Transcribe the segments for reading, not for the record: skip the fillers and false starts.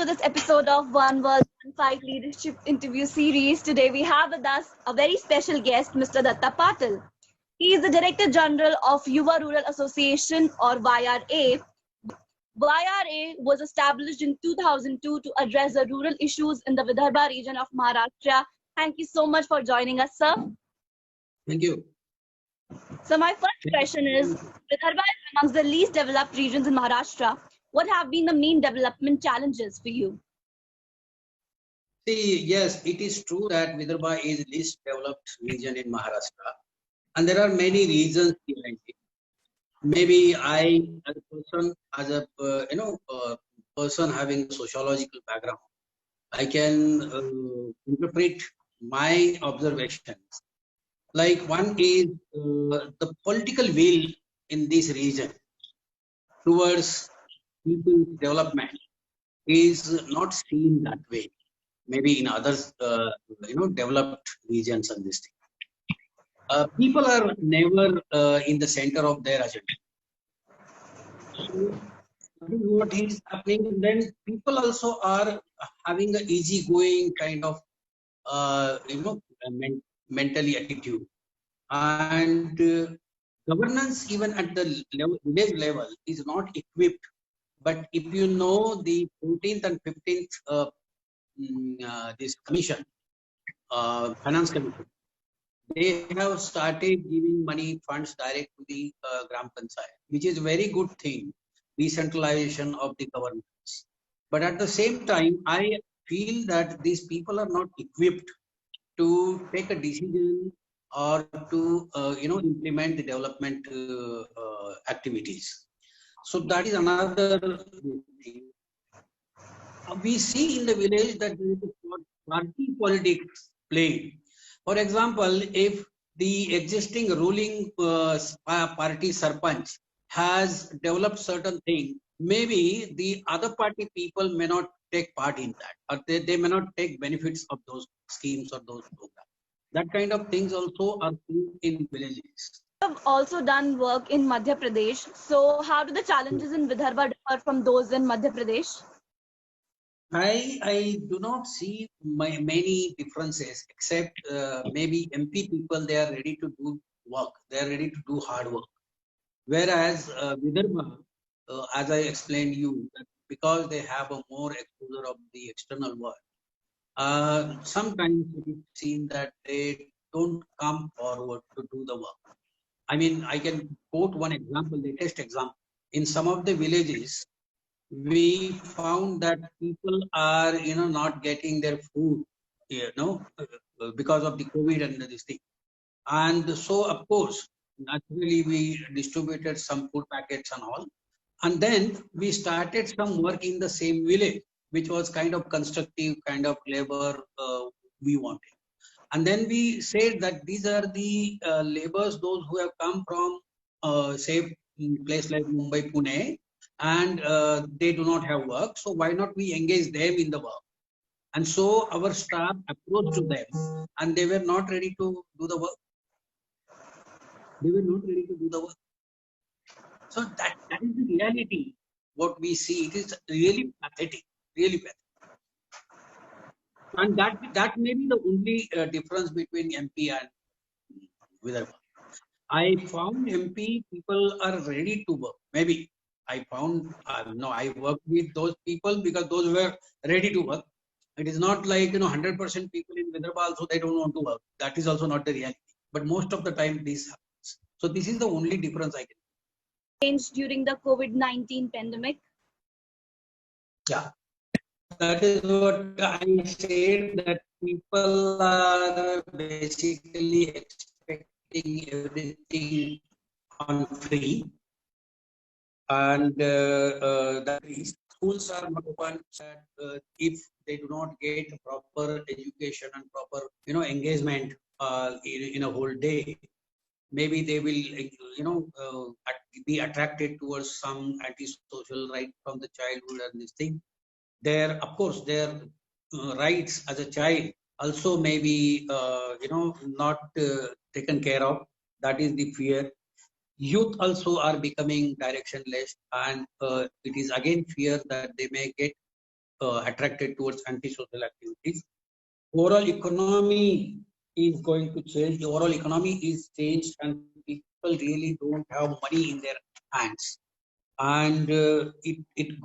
this episode of One World, One Fight Leadership Interview Series. Today we have with us a very special guest, Mr. Datta Patil. He is the Director General of Yuva Rural Association or YRA. YRA was established in 2002 to address the rural issues in the Vidarbha region of Maharashtra. Thank you so much for joining us, sir. Thank you. So my first question is, Vidarbha is amongst the least developed regions in Maharashtra. What have been the main development challenges for you? See, yes, it is true that Vidarbha is least developed region in Maharashtra, and there are many reasons behind it. Maybe I, as a person having a sociological background, I can interpret my observations. Like one is the political will in this region towards people's development is not seen that way. Maybe in others, developed regions and this thing. People are never in the center of their agenda. So what is happening, then people also are having an easygoing kind of, mentally attitude. And governance, even at the village level, is not equipped. But if you know the 14th and 15th this commission, finance commission, they have started giving money funds direct to the Gram Panchayat, which is a very good thing, decentralization of the governance. But at the same time, I feel that these people are not equipped to take a decision or to implement the development activities. So that is another thing. We see in the village that there is a party politics played. For example, if the existing ruling party sarpanch has developed certain thing, maybe the other party people may not take part in that, or they may not take benefits of those schemes or those programs. That kind of things also are seen in villages. You have also done work in Madhya Pradesh. So how do the challenges in Vidarbha differ from those in Madhya Pradesh? I do not see many differences, except maybe MP people, they are ready to do work. They are ready to do hard work. Whereas Vidarbha, as I explained you, that because they have a more exposure of the external world, sometimes it is seen that they don't come forward to do the work. I mean, I can quote one example, latest example. In some of the villages, we found that people are, not getting their food, because of the COVID and this thing. And so, of course, naturally, we distributed some food packets and all. And then we started some work in the same village, which was kind of constructive kind of labor we wanted. And then we said that these are the laborers, those who have come from, say, place like Mumbai, Pune, and they do not have work. So why not we engage them in the work? And so our staff approached to them, and they were not ready to do the work. They were not ready to do the work. So that is the reality. What we see, it is really pathetic, really pathetic. And that may be the only difference between MP and Vidarbha. I found MP people are ready to work. Maybe I found, I worked with those people because those were ready to work. It is not like, 100% people in Vidarbha also, they don't want to work. That is also not the reality. But most of the time this happens. So this is the only difference I can. Changed during the COVID-19 pandemic? Yeah. That is what I said, that people are basically expecting everything on free. And that schools are not open. If they do not get proper education and proper, engagement in a whole day, maybe they will, be attracted towards some antisocial right from the childhood and this thing. Of course, their rights as a child also may be, not taken care of. That is the fear. Youth also are becoming directionless, and it is again fear that they may get attracted towards anti-social activities. Overall economy is going to change. The overall economy is changed, and people really don't have money in their hands. And it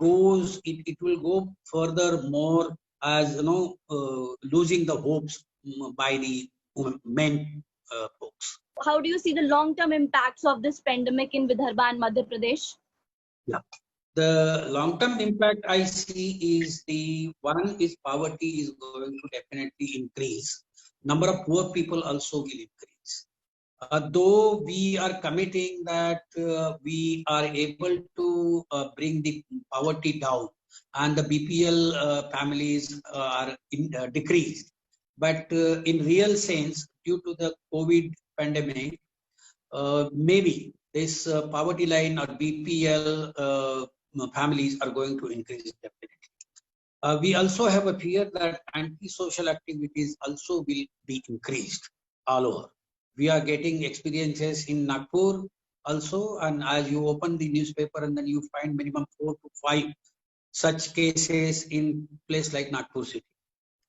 will go further more as losing the hopes by the men folks. How do you see the long-term impacts of this pandemic in Vidarbha and Madhya Pradesh? Yeah. The long-term impact I see is one is poverty is going to definitely increase. Number of poor people also will increase. Though we are committing that we are able to bring the poverty down and the BPL families are decreased, but in real sense, due to the COVID pandemic, maybe this poverty line or BPL families are going to increase definitely. We also have a fear that anti-social activities also will be increased all over. We are getting experiences in Nagpur also, and as you open the newspaper and then you find minimum 4 to 5 such cases in place like Nagpur city.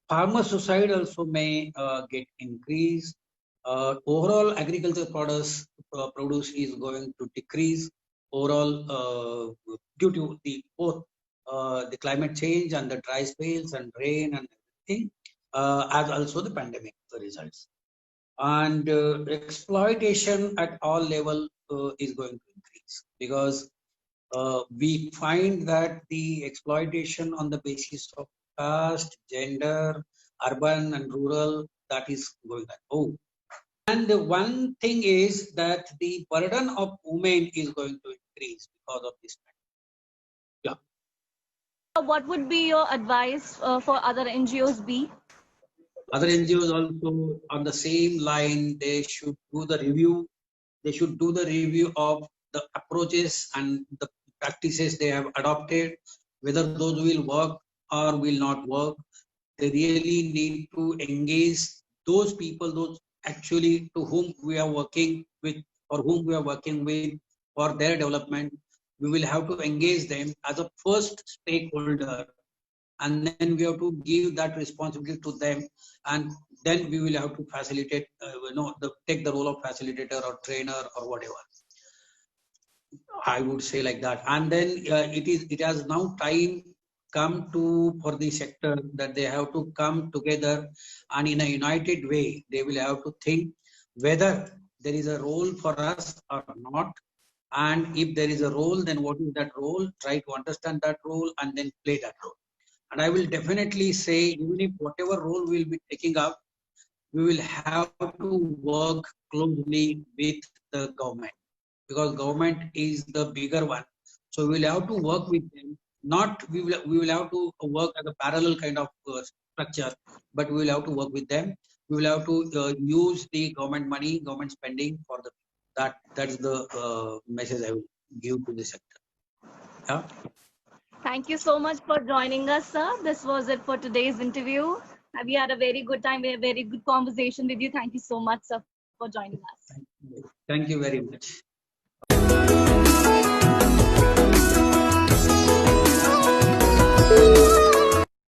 Farmer suicide also may get increased. Overall agriculture produce is going to decrease overall due to both the climate change and the dry spells and rain and everything, as also the pandemic results. And exploitation at all level is going to increase, because we find that the exploitation on the basis of caste, gender, urban and rural, that is going on. And the one thing is that the burden of women is going to increase because of this. Yeah. What would be your advice for other NGOs be? Other NGOs also on the same line, they should do the review. They should do the review of the approaches and the practices they have adopted, whether those will work or will not work. They really need to engage those people, those actually to whom we are working with or whom we are working with for their development. We will have to engage them as a first stakeholder, and then we have to give that responsibility to them, and then we will have to facilitate, take the role of facilitator or trainer or whatever. I would say like that. And then it has now time come to for the sector that they have to come together, and in a united way they will have to think whether there is a role for us or not, and if there is a role, then what is that role, try to understand that role and then play that role. And I will definitely say, even if whatever role we will be taking up, we will have to work closely with the government, because government is the bigger one. So we will have to work with them. Not we will have to work as a parallel kind of structure, but we will have to work with them. We will have to use the government money, government spending for that. That is the message I will give to the sector. Yeah. Thank you so much for joining us, sir. This was it for today's interview. We had a very good time. We had a very good conversation with you. Thank you so much, sir, for joining us. Thank you very much.